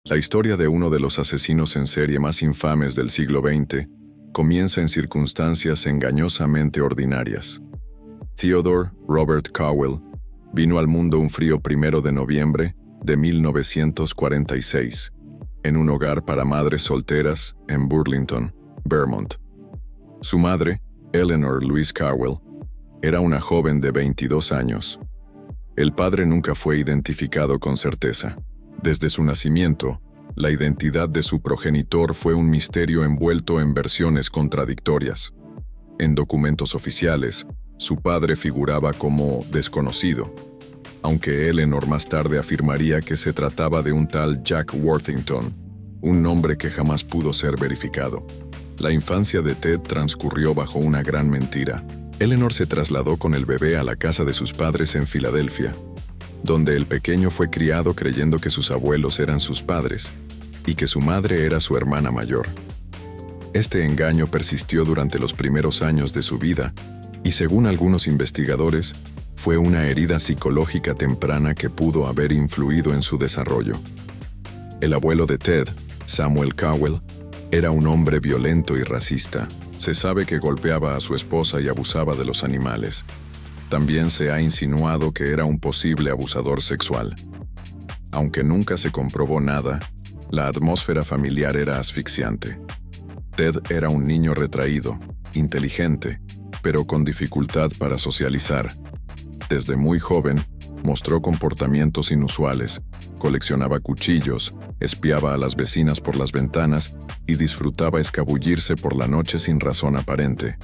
La historia de uno de los asesinos en serie más infames del siglo XX comienza en circunstancias engañosamente ordinarias. Theodore Robert Cowell vino al mundo un frío 1 de noviembre de 1946, en un hogar para madres solteras en Burlington, Vermont. Su madre, Eleanor Louise Cowell, era una joven de 22 años. El padre nunca fue identificado con certeza. Desde su nacimiento, la identidad de su progenitor fue un misterio envuelto en versiones contradictorias. En documentos oficiales, su padre figuraba como desconocido, aunque Eleanor más tarde afirmaría que se trataba de un tal Jack Worthington, un nombre que jamás pudo ser verificado. La infancia de Ted transcurrió bajo una gran mentira. Eleanor se trasladó con el bebé a la casa de sus padres en Filadelfia, donde el pequeño fue criado creyendo que sus abuelos eran sus padres y que su madre era su hermana mayor. Este engaño persistió durante los primeros años de su vida y, según algunos investigadores, fue una herida psicológica temprana que pudo haber influido en su desarrollo. El abuelo de Ted, Samuel Cowell, era un hombre violento y racista. Se sabe que golpeaba a su esposa y abusaba de los animales. También se ha insinuado que era un posible abusador sexual. Aunque nunca se comprobó nada, la atmósfera familiar era asfixiante. Ted era un niño retraído, inteligente, pero con dificultad para socializar. Desde muy joven, mostró comportamientos inusuales, coleccionaba cuchillos, espiaba a las vecinas por las ventanas y disfrutaba escabullirse por la noche sin razón aparente.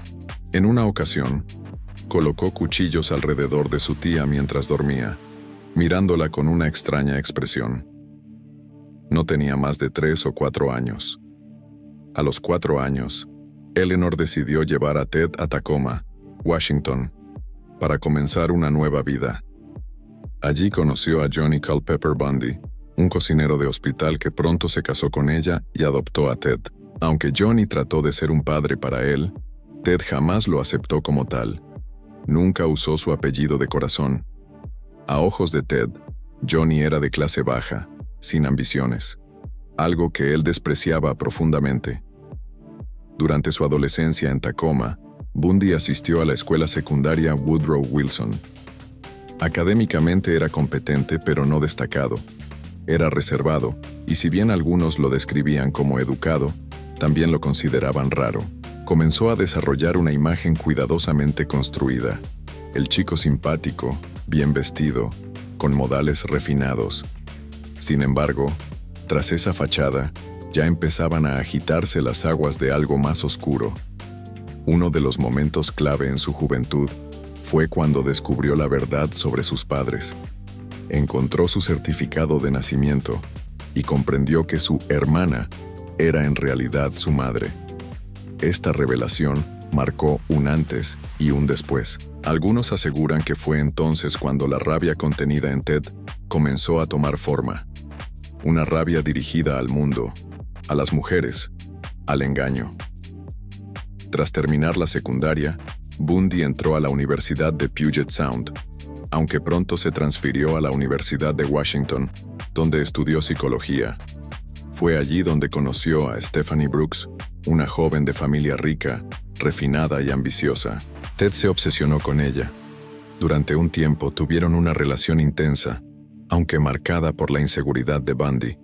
En una ocasión, colocó cuchillos alrededor de su tía mientras dormía, mirándola con una extraña expresión. No tenía más de 3 o 4 años. A los 4 años, Eleanor decidió llevar a Ted a Tacoma, Washington, para comenzar una nueva vida. Allí conoció a Johnny Culpepper Bundy, un cocinero de hospital que pronto se casó con ella y adoptó a Ted. Aunque Johnny trató de ser un padre para él, Ted jamás lo aceptó como tal. Nunca usó su apellido de corazón. A ojos de Ted, Johnny era de clase baja, sin ambiciones, algo que él despreciaba profundamente. Durante su adolescencia en Tacoma, Bundy asistió a la escuela secundaria Woodrow Wilson. Académicamente era competente pero no destacado. Era reservado, y si bien algunos lo describían como educado, también lo consideraban raro. Comenzó a desarrollar una imagen cuidadosamente construida. El chico simpático, bien vestido, con modales refinados. Sin embargo, tras esa fachada, ya empezaban a agitarse las aguas de algo más oscuro. Uno de los momentos clave en su juventud fue cuando descubrió la verdad sobre sus padres. Encontró su certificado de nacimiento y comprendió que su hermana era en realidad su madre. Esta revelación marcó un antes y un después. Algunos aseguran que fue entonces cuando la rabia contenida en Ted comenzó a tomar forma. Una rabia dirigida al mundo, a las mujeres, al engaño. Tras terminar la secundaria, Bundy entró a la Universidad de Puget Sound, aunque pronto se transfirió a la Universidad de Washington, donde estudió psicología. Fue allí donde conoció a Stephanie Brooks, una joven de familia rica, refinada y ambiciosa. Ted se obsesionó con ella. Durante un tiempo tuvieron una relación intensa, aunque marcada por la inseguridad de Bundy.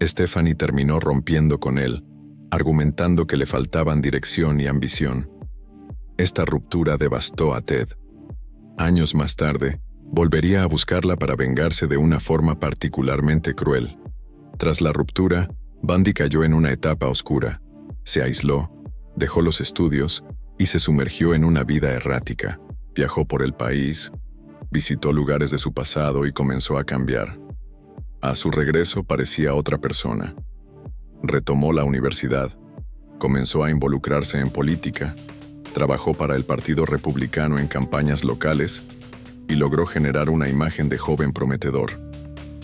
Stephanie terminó rompiendo con él, argumentando que le faltaban dirección y ambición. Esta ruptura devastó a Ted. Años más tarde, volvería a buscarla para vengarse de una forma particularmente cruel. Tras la ruptura, Bundy cayó en una etapa oscura. Se aisló, dejó los estudios y se sumergió en una vida errática. Viajó por el país, visitó lugares de su pasado y comenzó a cambiar. A su regreso parecía otra persona. Retomó la universidad, comenzó a involucrarse en política, trabajó para el Partido Republicano en campañas locales y logró generar una imagen de joven prometedor.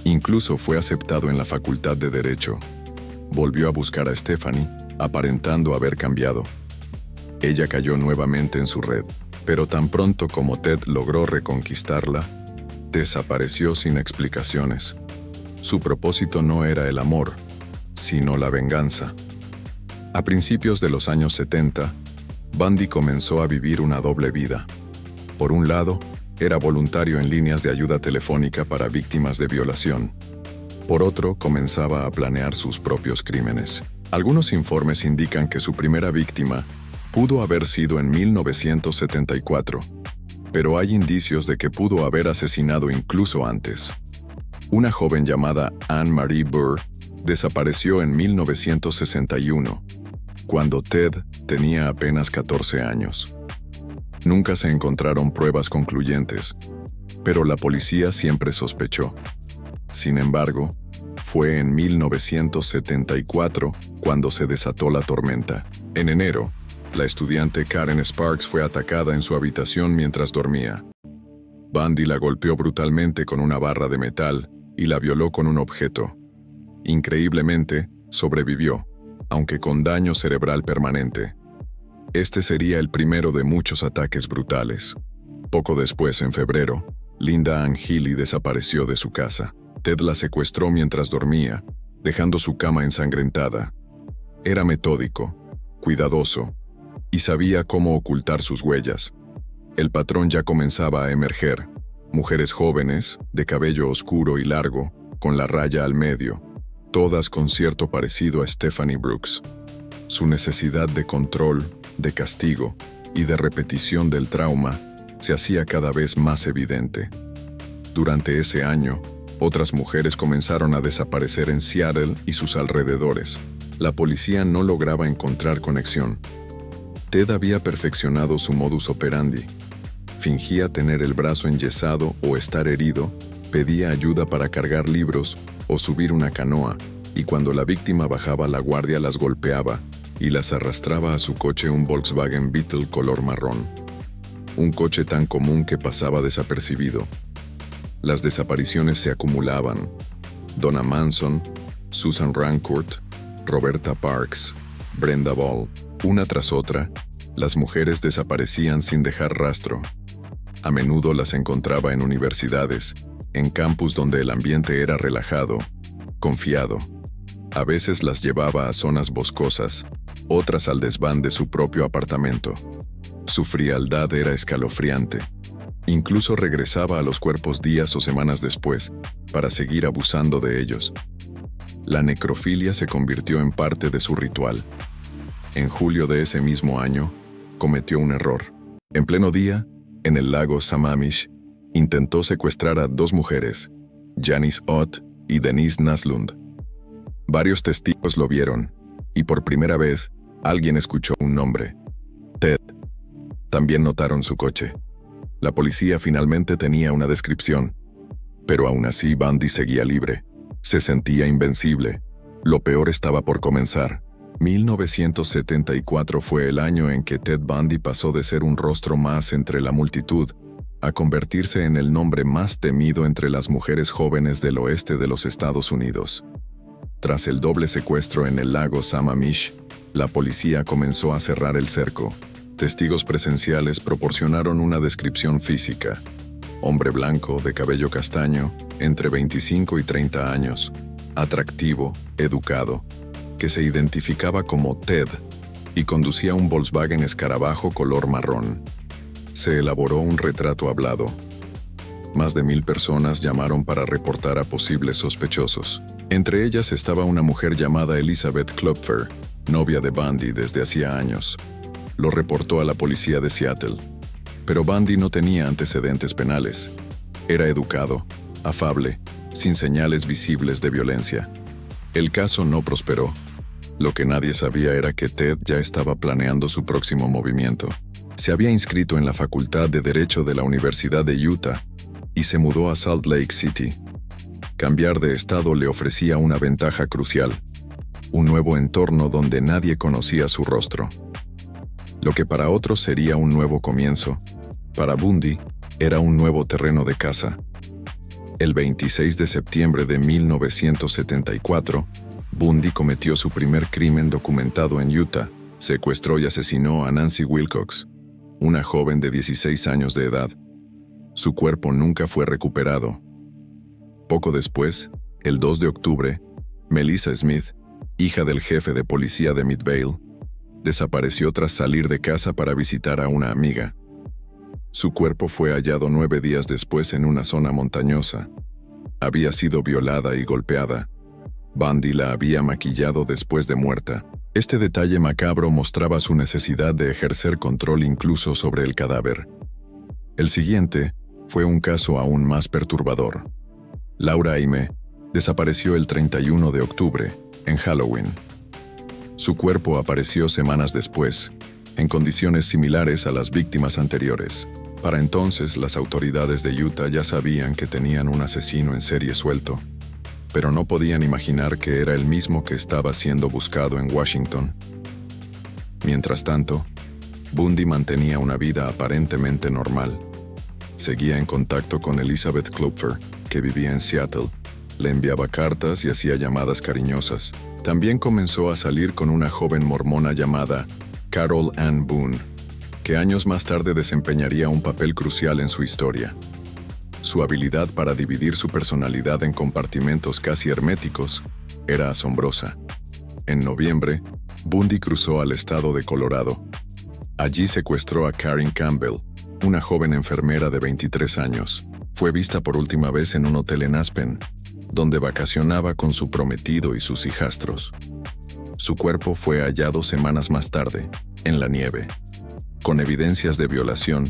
Incluso fue aceptado en la Facultad de Derecho. Volvió a buscar a Stephanie, aparentando haber cambiado. Ella cayó nuevamente en su red, pero tan pronto como Ted logró reconquistarla, desapareció sin explicaciones. Su propósito no era el amor, sino la venganza. A principios de los años 70, Bundy comenzó a vivir una doble vida. Por un lado, era voluntario en líneas de ayuda telefónica para víctimas de violación. Por otro, comenzaba a planear sus propios crímenes. Algunos informes indican que su primera víctima pudo haber sido en 1974, pero hay indicios de que pudo haber asesinado incluso antes. Una joven llamada Anne-Marie Burr desapareció en 1961, cuando Ted tenía apenas 14 años. Nunca se encontraron pruebas concluyentes, pero la policía siempre sospechó. Sin embargo, fue en 1974 cuando se desató la tormenta. En enero, la estudiante Karen Sparks fue atacada en su habitación mientras dormía. Bundy la golpeó brutalmente con una barra de metal y la violó con un objeto. Increíblemente, sobrevivió, aunque con daño cerebral permanente. Este sería el primero de muchos ataques brutales. Poco después, en febrero, Linda Ann Healy desapareció de su casa. Ted la secuestró mientras dormía, dejando su cama ensangrentada. Era metódico, cuidadoso, y sabía cómo ocultar sus huellas. El patrón ya comenzaba a emerger. Mujeres jóvenes, de cabello oscuro y largo, con la raya al medio, todas con cierto parecido a Stephanie Brooks. Su necesidad de control, de castigo y de repetición del trauma se hacía cada vez más evidente. Durante ese año, otras mujeres comenzaron a desaparecer en Seattle y sus alrededores. La policía no lograba encontrar conexión. Ted había perfeccionado su modus operandi. Fingía tener el brazo enyesado o estar herido, pedía ayuda para cargar libros o subir una canoa, y cuando la víctima bajaba la guardia las golpeaba y las arrastraba a su coche, un Volkswagen Beetle color marrón. Un coche tan común que pasaba desapercibido. Las desapariciones se acumulaban. Donna Manson, Susan Rancourt, Roberta Parks, Brenda Ball, una tras otra, las mujeres desaparecían sin dejar rastro. A menudo las encontraba en universidades, en campus donde el ambiente era relajado, confiado. A veces las llevaba a zonas boscosas, otras al desván de su propio apartamento. Su frialdad era escalofriante. Incluso regresaba a los cuerpos días o semanas después, para seguir abusando de ellos. La necrofilia se convirtió en parte de su ritual. En julio de ese mismo año, cometió un error. En pleno día, en el lago Sammamish, intentó secuestrar a dos mujeres, Janice Ott y Denise Naslund. Varios testigos lo vieron, y por primera vez, alguien escuchó un nombre: Ted. También notaron su coche. La policía finalmente tenía una descripción, pero aún así Bundy seguía libre. Se sentía invencible. Lo peor estaba por comenzar. 1974 fue el año en que Ted Bundy pasó de ser un rostro más entre la multitud a convertirse en el nombre más temido entre las mujeres jóvenes del oeste de los Estados Unidos. Tras el doble secuestro en el lago Sammamish, la policía comenzó a cerrar el cerco. Testigos presenciales proporcionaron una descripción física. Hombre blanco, de cabello castaño, entre 25 y 30 años, atractivo, educado, que se identificaba como Ted y conducía un Volkswagen Escarabajo color marrón. Se elaboró un retrato hablado. Más de 1000 personas llamaron para reportar a posibles sospechosos. Entre ellas estaba una mujer llamada Elizabeth Klopfer, novia de Bundy desde hacía años. Lo reportó a la policía de Seattle. Pero Bundy no tenía antecedentes penales. Era educado, afable, sin señales visibles de violencia. El caso no prosperó. Lo que nadie sabía era que Ted ya estaba planeando su próximo movimiento. Se había inscrito en la Facultad de Derecho de la Universidad de Utah y se mudó a Salt Lake City. Cambiar de estado le ofrecía una ventaja crucial: un nuevo entorno donde nadie conocía su rostro. Lo que para otros sería un nuevo comienzo, para Bundy era un nuevo terreno de caza. El 26 de septiembre de 1974, Bundy cometió su primer crimen documentado en Utah. Secuestró y asesinó a Nancy Wilcox, una joven de 16 años de edad. Su cuerpo nunca fue recuperado. Poco después, El 2 de octubre, Melissa Smith, hija del jefe de policía de Midvale, desapareció tras salir de casa para visitar a una amiga. Su cuerpo fue hallado 9 días después en una zona montañosa. Había sido violada y golpeada. Bundy la había maquillado después de muerta. Este detalle macabro mostraba su necesidad de ejercer control incluso sobre el cadáver. El siguiente fue un caso aún más perturbador. Laura Aime desapareció el 31 de octubre, en Halloween. Su cuerpo apareció semanas después, en condiciones similares a las víctimas anteriores. Para entonces, las autoridades de Utah ya sabían que tenían un asesino en serie suelto, pero no podían imaginar que era el mismo que estaba siendo buscado en Washington. Mientras tanto, Bundy mantenía una vida aparentemente normal. Seguía en contacto con Elizabeth Klopfer, que vivía en Seattle. Le enviaba cartas y hacía llamadas cariñosas. También comenzó a salir con una joven mormona llamada Carol Ann Boone, que años más tarde desempeñaría un papel crucial en su historia. Su habilidad para dividir su personalidad en compartimentos casi herméticos era asombrosa. En noviembre, Bundy cruzó al estado de Colorado. Allí secuestró a Karen Campbell, una joven enfermera de 23 años. Fue vista por última vez en un hotel en Aspen, donde vacacionaba con su prometido y sus hijastros. Su cuerpo fue hallado semanas más tarde, en la nieve, con evidencias de violación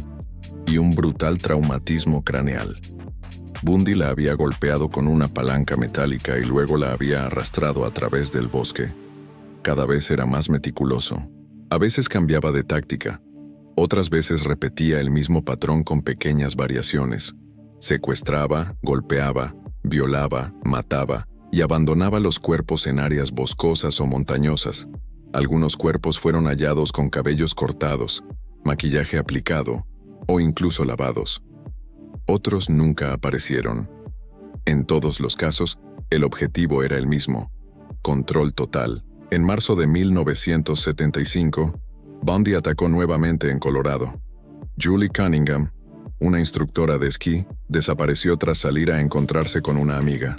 y un brutal traumatismo craneal. Bundy la había golpeado con una palanca metálica y luego la había arrastrado a través del bosque. Cada vez era más meticuloso. A veces cambiaba de táctica, otras veces repetía el mismo patrón con pequeñas variaciones. Secuestraba, golpeaba, violaba, mataba y abandonaba los cuerpos en áreas boscosas o montañosas. Algunos cuerpos fueron hallados con cabellos cortados, maquillaje aplicado o incluso lavados. Otros nunca aparecieron. En todos los casos, el objetivo era el mismo: control total. En marzo de 1975, Bundy atacó nuevamente en Colorado. Julie Cunningham, una instructora de esquí, desapareció tras salir a encontrarse con una amiga.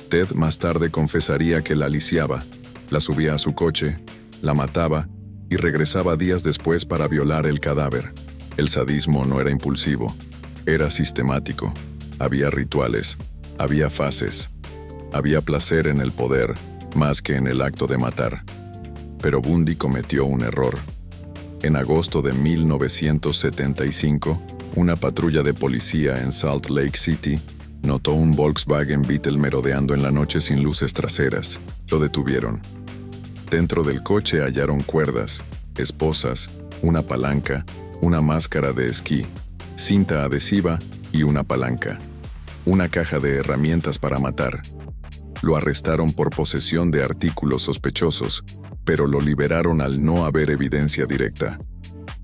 Ted más tarde confesaría que la lisiaba, la subía a su coche, la mataba y regresaba días después para violar el cadáver. El sadismo no era impulsivo, era sistemático. Había rituales, había fases, había placer en el poder, más que en el acto de matar. Pero Bundy cometió un error. En agosto de 1975, una patrulla de policía en Salt Lake City notó un Volkswagen Beetle merodeando en la noche sin luces traseras. Lo detuvieron. Dentro del coche hallaron cuerdas, esposas, una palanca, una máscara de esquí, cinta adhesiva y una palanca. Una caja de herramientas para matar. Lo arrestaron por posesión de artículos sospechosos, pero lo liberaron al no haber evidencia directa.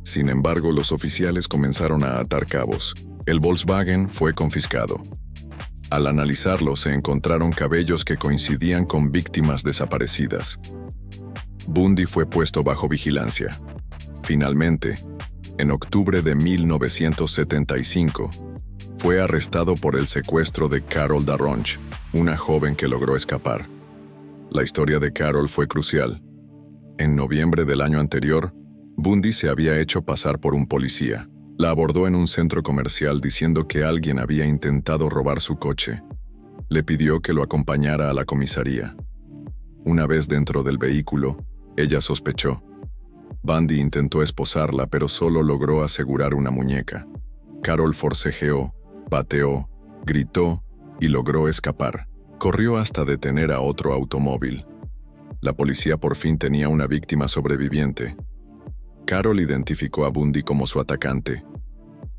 Sin embargo, los oficiales comenzaron a atar cabos. El Volkswagen fue confiscado. Al analizarlo, se encontraron cabellos que coincidían con víctimas desaparecidas. Bundy fue puesto bajo vigilancia. Finalmente, en octubre de 1975, fue arrestado por el secuestro de Carol Darronch, una joven que logró escapar. La historia de Carol fue crucial. En noviembre del año anterior, Bundy se había hecho pasar por un policía. La abordó en un centro comercial diciendo que alguien había intentado robar su coche. Le pidió que lo acompañara a la comisaría. Una vez dentro del vehículo, ella sospechó. Bundy intentó esposarla, pero solo logró asegurar una muñeca. Carol forcejeó, pateó, gritó y logró escapar. Corrió hasta detener a otro automóvil. La policía por fin tenía una víctima sobreviviente. Carol identificó a Bundy como su atacante.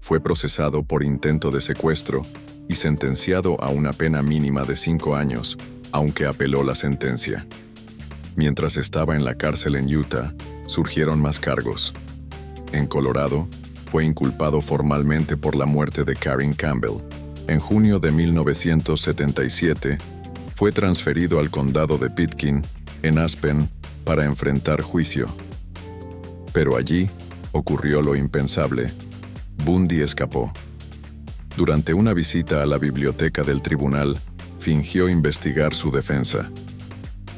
Fue procesado por intento de secuestro y sentenciado a una pena mínima de 5 años, aunque apeló la sentencia. Mientras estaba en la cárcel en Utah, surgieron más cargos. En Colorado, fue inculpado formalmente por la muerte de Karen Campbell. En junio de 1977, fue transferido al condado de Pitkin, en Aspen, para enfrentar juicio. Pero allí ocurrió lo impensable. Bundy escapó. Durante una visita a la biblioteca del tribunal, fingió investigar su defensa.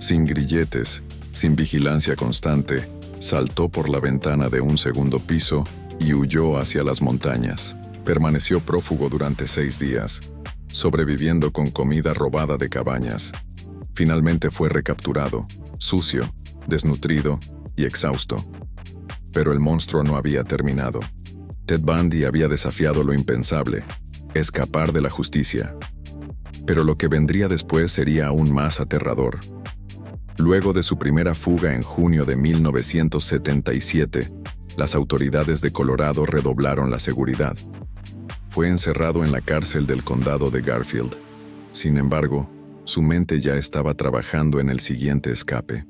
Sin grilletes, sin vigilancia constante, saltó por la ventana de un segundo piso y huyó hacia las montañas. Permaneció prófugo durante 6 días, sobreviviendo con comida robada de cabañas. Finalmente fue recapturado, sucio, desnutrido y exhausto. Pero el monstruo no había terminado. Ted Bundy había desafiado lo impensable, escapar de la justicia. Pero lo que vendría después sería aún más aterrador. Luego de su primera fuga en junio de 1977, las autoridades de Colorado redoblaron la seguridad. Fue encerrado en la cárcel del condado de Garfield. Sin embargo, su mente ya estaba trabajando en el siguiente escape.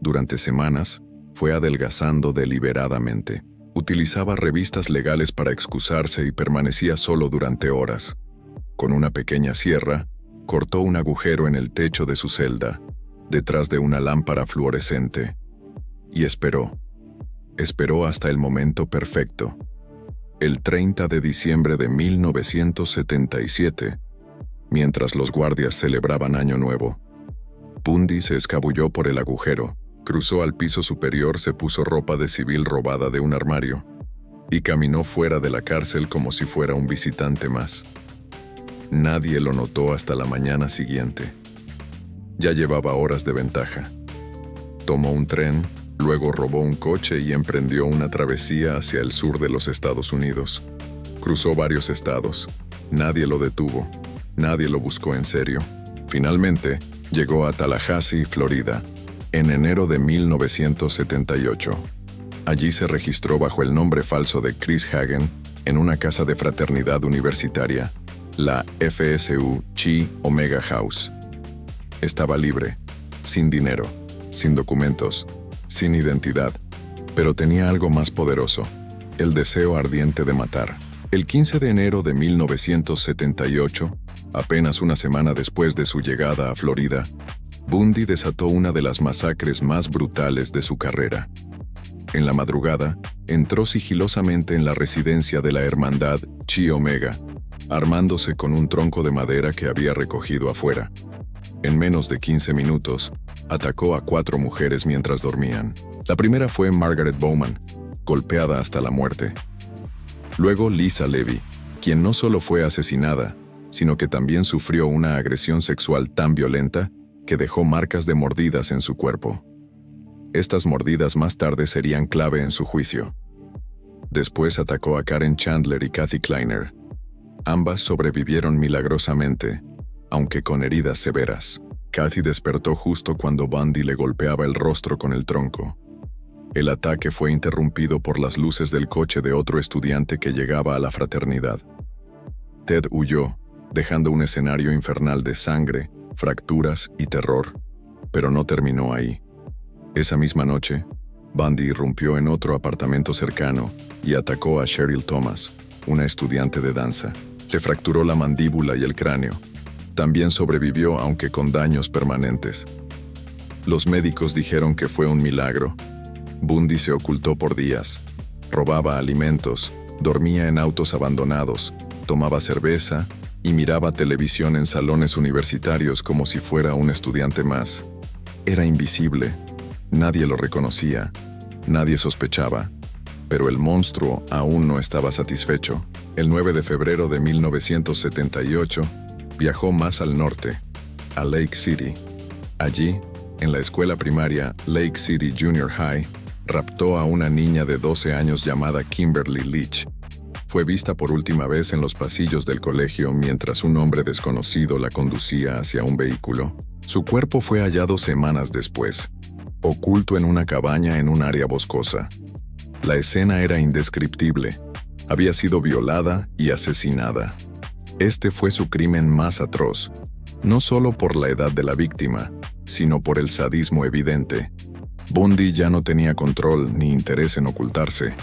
Durante semanas, fue adelgazando deliberadamente. Utilizaba revistas legales para excusarse y permanecía solo durante horas. Con una pequeña sierra, cortó un agujero en el techo de su celda, detrás de una lámpara fluorescente, y esperó. Esperó hasta el momento perfecto. El 30 de diciembre de 1977, mientras los guardias celebraban Año Nuevo, Bundy se escabulló por el agujero, cruzó al piso superior, se puso ropa de civil robada de un armario y caminó fuera de la cárcel como si fuera un visitante más. Nadie lo notó hasta la mañana siguiente. Ya llevaba horas de ventaja. Tomó un tren, luego robó un coche y emprendió una travesía hacia el sur de los Estados Unidos. Cruzó varios estados. Nadie lo detuvo. Nadie lo buscó en serio. Finalmente, llegó a Tallahassee, Florida, en enero de 1978. Allí se registró bajo el nombre falso de Chris Hagen en una casa de fraternidad universitaria, la FSU Chi Omega House. Estaba libre, sin dinero, sin documentos, sin identidad, pero tenía algo más poderoso, el deseo ardiente de matar. El 15 de enero de 1978, apenas una semana después de su llegada a Florida, Bundy desató una de las masacres más brutales de su carrera. En la madrugada, entró sigilosamente en la residencia de la hermandad Chi Omega, armándose con un tronco de madera que había recogido afuera. En menos de 15 minutos, atacó a 4 mujeres mientras dormían. La primera fue Margaret Bowman, golpeada hasta la muerte. Luego Lisa Levy, quien no solo fue asesinada, sino que también sufrió una agresión sexual tan violenta que dejó marcas de mordidas en su cuerpo. Estas mordidas más tarde serían clave en su juicio. Después atacó a Karen Chandler y Kathy Kleiner. Ambas sobrevivieron milagrosamente, aunque con heridas severas. Kathy despertó justo cuando Bundy le golpeaba el rostro con el tronco. El ataque fue interrumpido por las luces del coche de otro estudiante que llegaba a la fraternidad. Ted huyó, dejando un escenario infernal de sangre, fracturas y terror, pero no terminó ahí. Esa misma noche, Bundy irrumpió en otro apartamento cercano y atacó a Cheryl Thomas, una estudiante de danza. Le fracturó la mandíbula y el cráneo. También sobrevivió, aunque con daños permanentes. Los médicos dijeron que fue un milagro. Bundy se ocultó por días. Robaba alimentos, dormía en autos abandonados, tomaba cerveza y miraba televisión en salones universitarios como si fuera un estudiante más. Era invisible. Nadie lo reconocía. Nadie sospechaba. Pero el monstruo aún no estaba satisfecho. El 9 de febrero de 1978, viajó más al norte, a Lake City. Allí, en la escuela primaria Lake City Junior High, raptó a una niña de 12 años llamada Kimberly Leach. Fue vista por última vez en los pasillos del colegio mientras un hombre desconocido la conducía hacia un vehículo. Su cuerpo fue hallado semanas después, oculto en una cabaña en un área boscosa. La escena era indescriptible. Había sido violada y asesinada. Este fue su crimen más atroz, no solo por la edad de la víctima, sino por el sadismo evidente. Bundy ya no tenía control ni interés en ocultarse.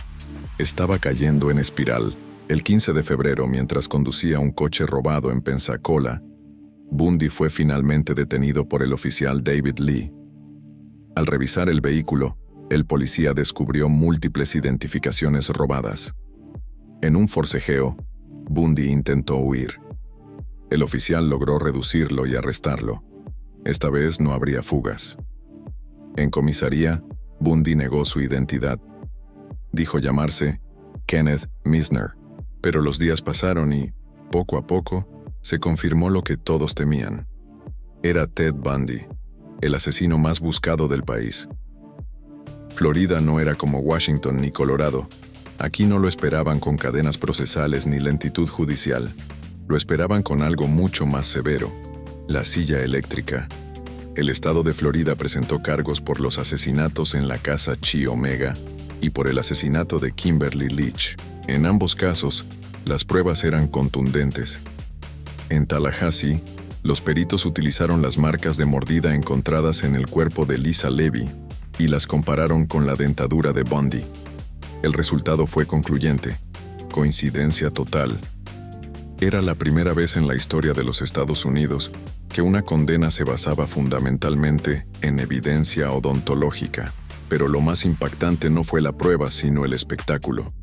Estaba cayendo en espiral. El 15 de febrero, mientras conducía un coche robado en Pensacola, Bundy fue finalmente detenido por el oficial David Lee. Al revisar el vehículo, el policía descubrió múltiples identificaciones robadas. En un forcejeo, Bundy intentó huir. El oficial logró reducirlo y arrestarlo. Esta vez no habría fugas. En comisaría, Bundy negó su identidad. Dijo llamarse Kenneth Misner, pero los días pasaron y, poco a poco, se confirmó lo que todos temían. Era Ted Bundy, el asesino más buscado del país. Florida no era como Washington ni Colorado. Aquí no lo esperaban con cadenas procesales ni lentitud judicial. Lo esperaban con algo mucho más severo: la silla eléctrica. El estado de Florida presentó cargos por los asesinatos en la casa Chi Omega y por el asesinato de Kimberly Leach. En ambos casos, las pruebas eran contundentes. En Tallahassee, los peritos utilizaron las marcas de mordida encontradas en el cuerpo de Lisa Levy y las compararon con la dentadura de Bundy. El resultado fue concluyente. Coincidencia total. Era la primera vez en la historia de los Estados Unidos que una condena se basaba fundamentalmente en evidencia odontológica. Pero lo más impactante no fue la prueba, sino el espectáculo.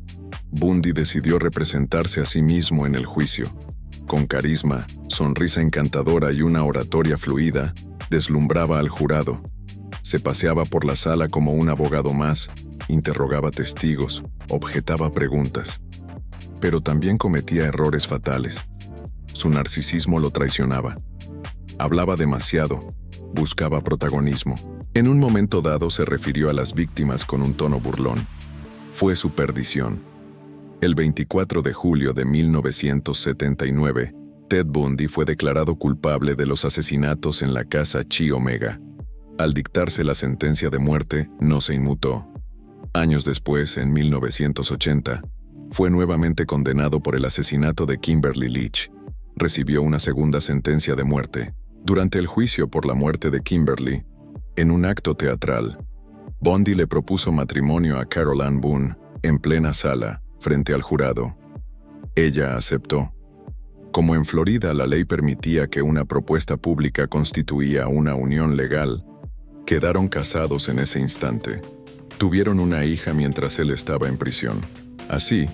Bundy decidió representarse a sí mismo en el juicio. Con carisma, sonrisa encantadora y una oratoria fluida, deslumbraba al jurado. Se paseaba por la sala como un abogado más, interrogaba testigos, objetaba preguntas. Pero también cometía errores fatales. Su narcisismo lo traicionaba. Hablaba demasiado, buscaba protagonismo. En un momento dado se refirió a las víctimas con un tono burlón. Fue su perdición. El 24 de julio de 1979, Ted Bundy fue declarado culpable de los asesinatos en la casa Chi Omega. Al dictarse la sentencia de muerte, no se inmutó. Años después, en 1980, fue nuevamente condenado por el asesinato de Kimberly Leach. Recibió una segunda sentencia de muerte. Durante el juicio por la muerte de Kimberly, en un acto teatral, Bundy le propuso matrimonio a Carol Ann Boone en plena sala, frente al jurado. Ella aceptó. Como en Florida la ley permitía que una propuesta pública constituía una unión legal, quedaron casados en ese instante. Tuvieron una hija mientras él estaba en prisión. Así,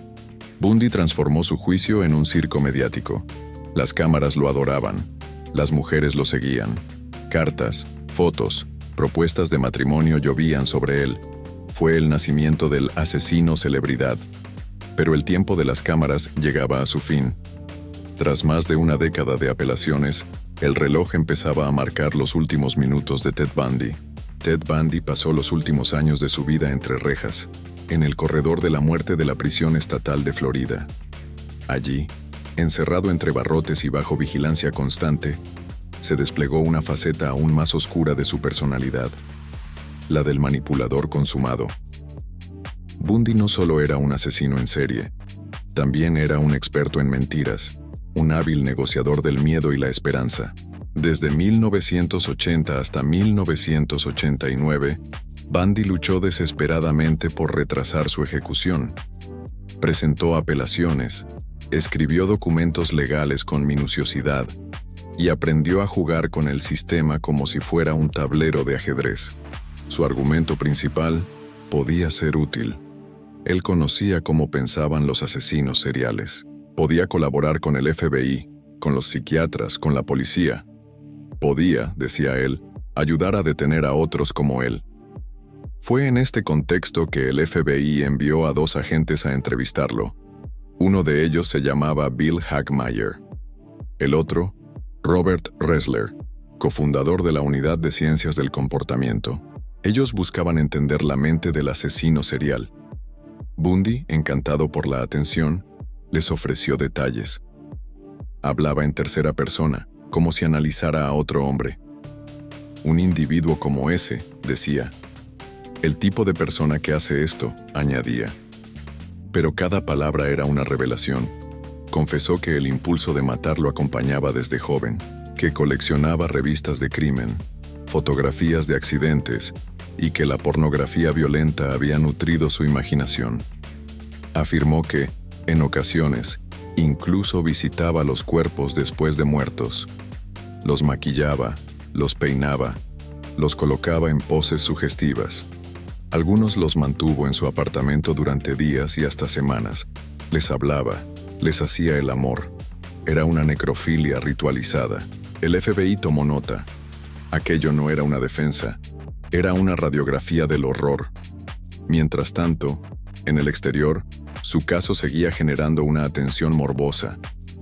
Bundy transformó su juicio en un circo mediático. Las cámaras lo adoraban. Las mujeres lo seguían. Cartas, fotos, propuestas de matrimonio llovían sobre él. Fue el nacimiento del asesino celebridad. Pero el tiempo de las cámaras llegaba a su fin. Tras más de una década de apelaciones, el reloj empezaba a marcar los últimos minutos de Ted Bundy. Ted Bundy pasó los últimos años de su vida entre rejas, en el corredor de la muerte de la prisión estatal de Florida. Allí, encerrado entre barrotes y bajo vigilancia constante, se desplegó una faceta aún más oscura de su personalidad, la del manipulador consumado. Bundy no solo era un asesino en serie, también era un experto en mentiras, un hábil negociador del miedo y la esperanza. Desde 1980 hasta 1989, Bundy luchó desesperadamente por retrasar su ejecución. Presentó apelaciones, escribió documentos legales con minuciosidad y aprendió a jugar con el sistema como si fuera un tablero de ajedrez. Su argumento principal: podía ser útil. Él conocía cómo pensaban los asesinos seriales. Podía colaborar con el FBI, con los psiquiatras, con la policía. Podía, decía él, ayudar a detener a otros como él. Fue en este contexto que el FBI envió a 2 agentes a entrevistarlo. Uno de ellos se llamaba Bill Hagmaier. El otro, Robert Ressler, cofundador de la Unidad de Ciencias del Comportamiento. Ellos buscaban entender la mente del asesino serial. Bundy, encantado por la atención, les ofreció detalles. Hablaba en tercera persona, como si analizara a otro hombre. Un individuo como ese, decía. El tipo de persona que hace esto, añadía. Pero cada palabra era una revelación. Confesó que el impulso de matar lo acompañaba desde joven, que coleccionaba revistas de crimen, fotografías de accidentes y que la pornografía violenta había nutrido su imaginación. Afirmó que, en ocasiones, incluso visitaba los cuerpos después de muertos. Los maquillaba, los peinaba, los colocaba en poses sugestivas. Algunos los mantuvo en su apartamento durante días y hasta semanas. Les hablaba, les hacía el amor. Era una necrofilia ritualizada. El FBI tomó nota. Aquello no era una defensa, era una radiografía del horror. Mientras tanto, en el exterior, su caso seguía generando una atención morbosa.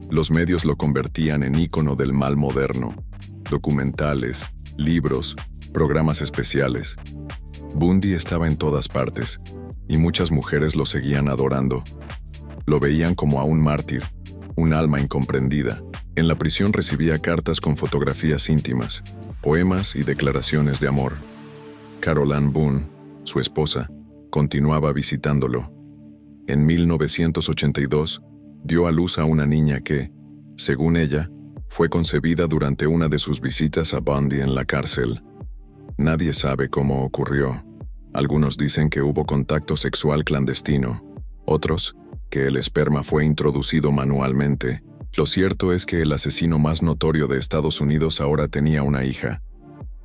Los medios lo convertían en ícono del mal moderno. Documentales, libros, programas especiales. Bundy estaba en todas partes, y muchas mujeres lo seguían adorando. Lo veían como a un mártir, un alma incomprendida. En la prisión recibía cartas con fotografías íntimas, poemas y declaraciones de amor. Carol Ann Boone, su esposa, continuaba visitándolo. En 1982, dio a luz a una niña que, según ella, fue concebida durante una de sus visitas a Bundy en la cárcel. Nadie sabe cómo ocurrió. Algunos dicen que hubo contacto sexual clandestino, otros, que el esperma fue introducido manualmente. Lo cierto es que el asesino más notorio de Estados Unidos ahora tenía una hija,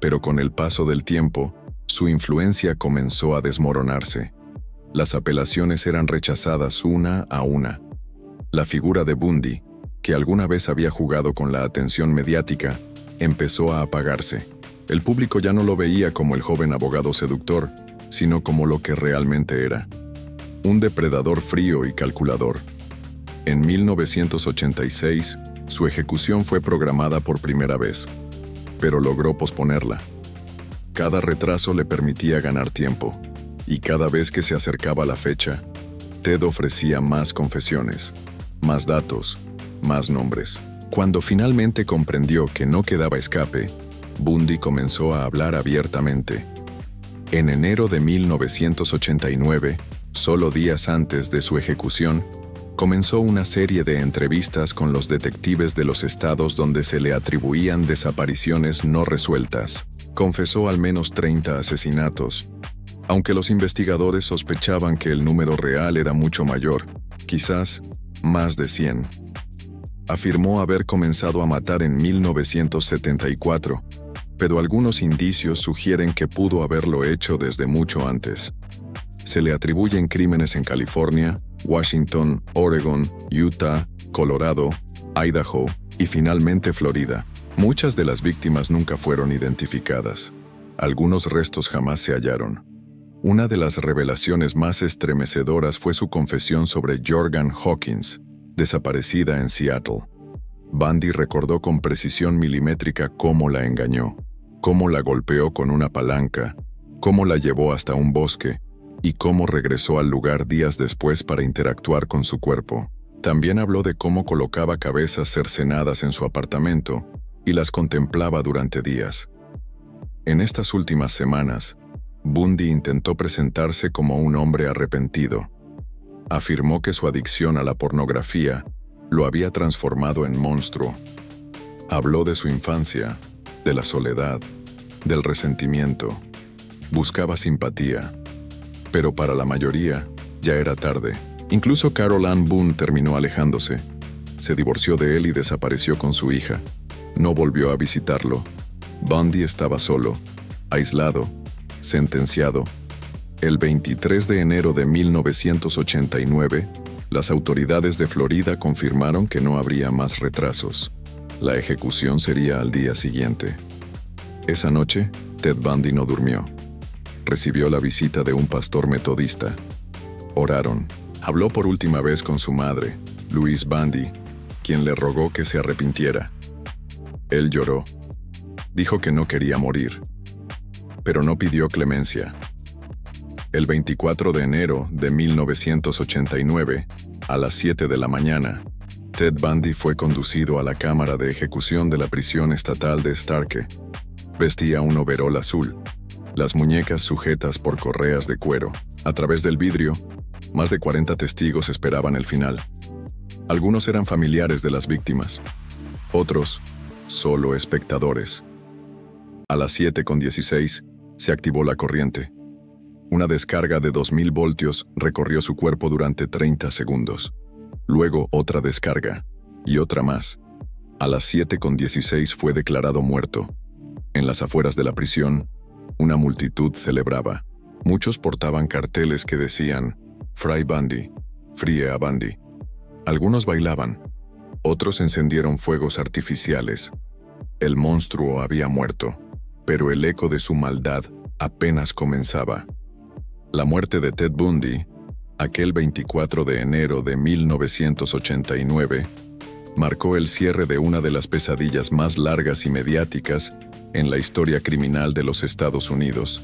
pero con el paso del tiempo, su influencia comenzó a desmoronarse. Las apelaciones eran rechazadas una a una. La figura de Bundy, que alguna vez había jugado con la atención mediática, empezó a apagarse. El público ya no lo veía como el joven abogado seductor, sino como lo que realmente era: un depredador frío y calculador. En 1986, su ejecución fue programada por primera vez, pero logró posponerla. Cada retraso le permitía ganar tiempo, y cada vez que se acercaba la fecha, Ted ofrecía más confesiones, más datos, más nombres. Cuando finalmente comprendió que no quedaba escape, Bundy comenzó a hablar abiertamente. En enero de 1989, solo días antes de su ejecución, comenzó una serie de entrevistas con los detectives de los estados donde se le atribuían desapariciones no resueltas. Confesó al menos 30 asesinatos, aunque los investigadores sospechaban que el número real era mucho mayor, quizás más de 100. Afirmó haber comenzado a matar en 1974, pero algunos indicios sugieren que pudo haberlo hecho desde mucho antes. Se le atribuyen crímenes en California, Washington, Oregon, Utah, Colorado, Idaho y finalmente Florida. Muchas de las víctimas nunca fueron identificadas. Algunos restos jamás se hallaron. Una de las revelaciones más estremecedoras fue su confesión sobre Jorgan Hawkins, desaparecida en Seattle. Bundy recordó con precisión milimétrica cómo la engañó, cómo la golpeó con una palanca, cómo la llevó hasta un bosque, y cómo regresó al lugar días después para interactuar con su cuerpo. También habló de cómo colocaba cabezas cercenadas en su apartamento y las contemplaba durante días. En estas últimas semanas, Bundy intentó presentarse como un hombre arrepentido. Afirmó que su adicción a la pornografía lo había transformado en monstruo. Habló de su infancia, de la soledad, del resentimiento. Buscaba simpatía. Pero para la mayoría, ya era tarde. Incluso Carol Ann Boone terminó alejándose. Se divorció de él y desapareció con su hija. No volvió a visitarlo. Bundy estaba solo, aislado, sentenciado. El 23 de enero de 1989, las autoridades de Florida confirmaron que no habría más retrasos. La ejecución sería al día siguiente. Esa noche, Ted Bundy no durmió. Recibió la visita de un pastor metodista. Oraron. Habló por última vez con su madre, Louise Bundy, quien le rogó que se arrepintiera. Él lloró. Dijo que no quería morir, pero no pidió clemencia. El 24 de enero de 1989, a las 7 de la mañana, Ted Bundy fue conducido a la cámara de ejecución de la prisión estatal de Starke. Vestía un overol azul, las muñecas sujetas por correas de cuero. A través del vidrio, más de 40 testigos esperaban el final. Algunos eran familiares de las víctimas, otros, solo espectadores. A las 7:16 se activó la corriente. Una descarga de 2000 voltios recorrió su cuerpo durante 30 segundos. Luego otra descarga, y otra más. A las 7:16 fue declarado muerto. En las afueras de la prisión, una multitud celebraba. Muchos portaban carteles que decían: Free Bundy, Free a Bundy. Algunos bailaban. Otros encendieron fuegos artificiales. El monstruo había muerto, pero el eco de su maldad apenas comenzaba. La muerte de Ted Bundy, aquel 24 de enero de 1989, marcó el cierre de una de las pesadillas más largas y mediáticas en la historia criminal de los Estados Unidos.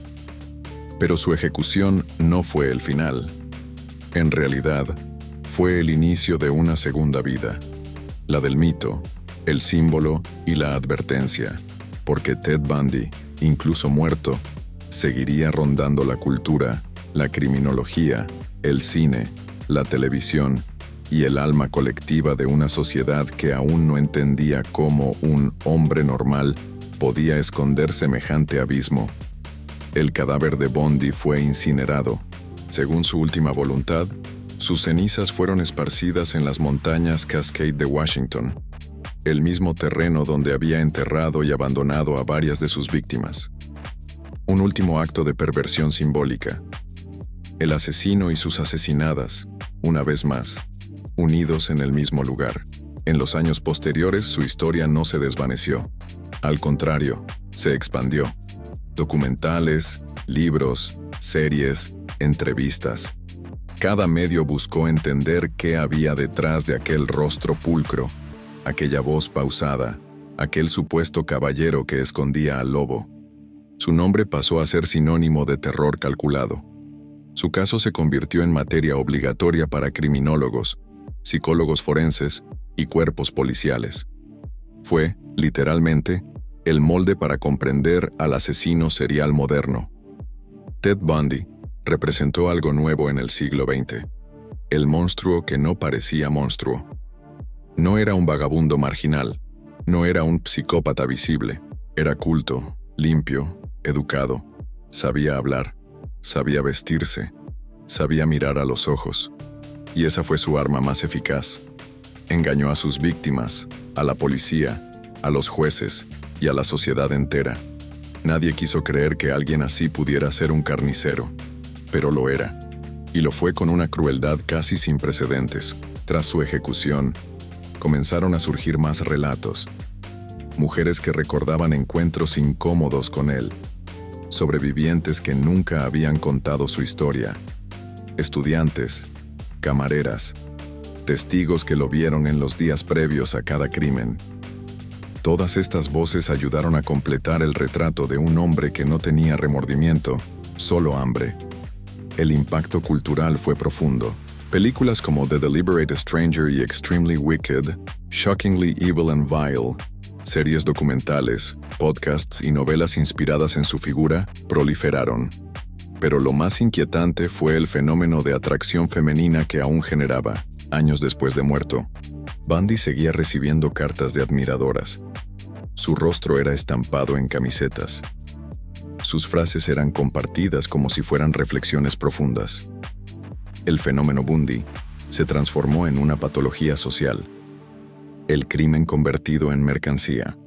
Pero su ejecución no fue el final. En realidad, fue el inicio de una segunda vida, la del mito, el símbolo y la advertencia, porque Ted Bundy, incluso muerto, seguiría rondando la cultura, la criminología, el cine, la televisión y el alma colectiva de una sociedad que aún no entendía cómo un hombre normal podía esconder semejante abismo. El cadáver de Bundy fue incinerado. Según su última voluntad, sus cenizas fueron esparcidas en las montañas Cascade de Washington, el mismo terreno donde había enterrado y abandonado a varias de sus víctimas. Un último acto de perversión simbólica. El asesino y sus asesinadas, una vez más, unidos en el mismo lugar. En los años posteriores su historia no se desvaneció. Al contrario, se expandió. Documentales, libros, series, entrevistas. Cada medio buscó entender qué había detrás de aquel rostro pulcro, aquella voz pausada, aquel supuesto caballero que escondía al lobo. Su nombre pasó a ser sinónimo de terror calculado. Su caso se convirtió en materia obligatoria para criminólogos, psicólogos forenses y cuerpos policiales. Fue, literalmente, el molde para comprender al asesino serial moderno. Ted Bundy representó algo nuevo en el siglo XX, el monstruo que no parecía monstruo. No era un vagabundo marginal, no era un psicópata visible, era culto, limpio, educado, sabía hablar, sabía vestirse, sabía mirar a los ojos, y esa fue su arma más eficaz. Engañó a sus víctimas, a la policía, a los jueces y a la sociedad entera. Nadie quiso creer que alguien así pudiera ser un carnicero, pero lo era, y lo fue con una crueldad casi sin precedentes. Tras su ejecución, comenzaron a surgir más relatos. Mujeres que recordaban encuentros incómodos con él, sobrevivientes que nunca habían contado su historia, estudiantes, camareras, testigos que lo vieron en los días previos a cada crimen. Todas estas voces ayudaron a completar el retrato de un hombre que no tenía remordimiento, solo hambre. El impacto cultural fue profundo. Películas como The Deliberate Stranger y Extremely Wicked, Shockingly Evil and Vile, series documentales, podcasts y novelas inspiradas en su figura proliferaron. Pero lo más inquietante fue el fenómeno de atracción femenina que aún generaba, años después de muerto. Bundy seguía recibiendo cartas de admiradoras. Su rostro era estampado en camisetas. Sus frases eran compartidas como si fueran reflexiones profundas. El fenómeno Bundy se transformó en una patología social. El crimen convertido en mercancía.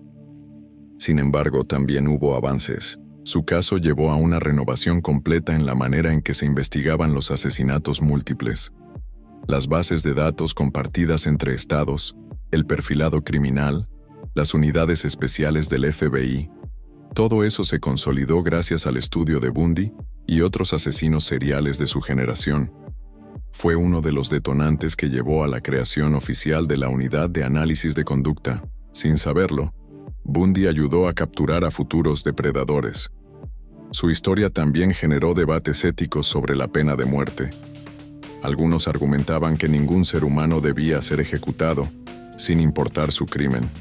Sin embargo, también hubo avances. Su caso llevó a una renovación completa en la manera en que se investigaban los asesinatos múltiples. Las bases de datos compartidas entre estados, el perfilado criminal, las unidades especiales del FBI, todo eso se consolidó gracias al estudio de Bundy y otros asesinos seriales de su generación. Fue uno de los detonantes que llevó a la creación oficial de la Unidad de Análisis de Conducta. Sin saberlo, Bundy ayudó a capturar a futuros depredadores. Su historia también generó debates éticos sobre la pena de muerte. Algunos argumentaban que ningún ser humano debía ser ejecutado, sin importar su crimen.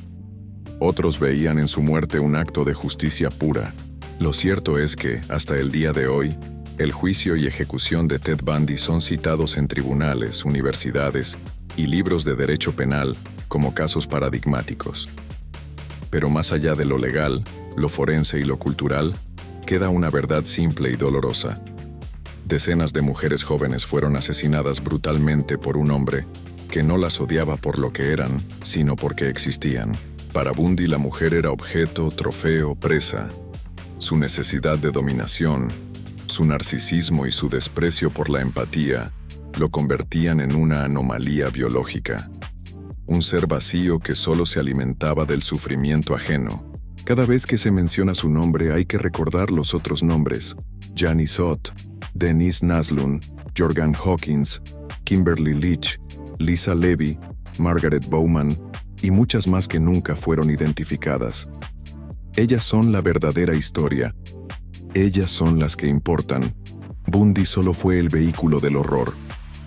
Otros veían en su muerte un acto de justicia pura. Lo cierto es que, hasta el día de hoy, el juicio y ejecución de Ted Bundy son citados en tribunales, universidades y libros de derecho penal como casos paradigmáticos. Pero más allá de lo legal, lo forense y lo cultural, queda una verdad simple y dolorosa. Decenas de mujeres jóvenes fueron asesinadas brutalmente por un hombre que no las odiaba por lo que eran, sino porque existían. Para Bundy la mujer era objeto, trofeo, presa. Su necesidad de dominación, su narcisismo y su desprecio por la empatía lo convertían en una anomalía biológica. un ser vacío que solo se alimentaba del sufrimiento ajeno. Cada vez que se menciona su nombre hay que recordar los otros nombres: Janis Ott, Denise Naslund, Jordan Hawkins, Kimberly Leach, Lisa Levy, Margaret Bowman y muchas más que nunca fueron identificadas. Ellas son la verdadera historia. Ellas son las que importan. Bundy solo fue el vehículo del horror.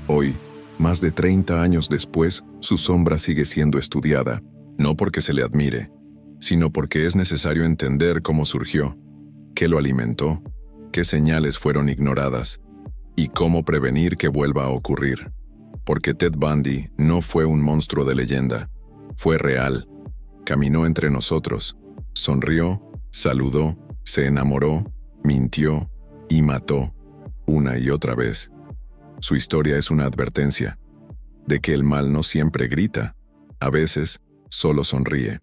Hoy, más de 30 años después, su sombra sigue siendo estudiada, no porque se le admire, sino porque es necesario entender cómo surgió, qué lo alimentó, qué señales fueron ignoradas, y cómo prevenir que vuelva a ocurrir. Porque Ted Bundy no fue un monstruo de leyenda, fue real, caminó entre nosotros, sonrió, saludó, se enamoró, mintió y mató, una y otra vez. Su historia es una advertencia de que el mal no siempre grita, a veces solo sonríe.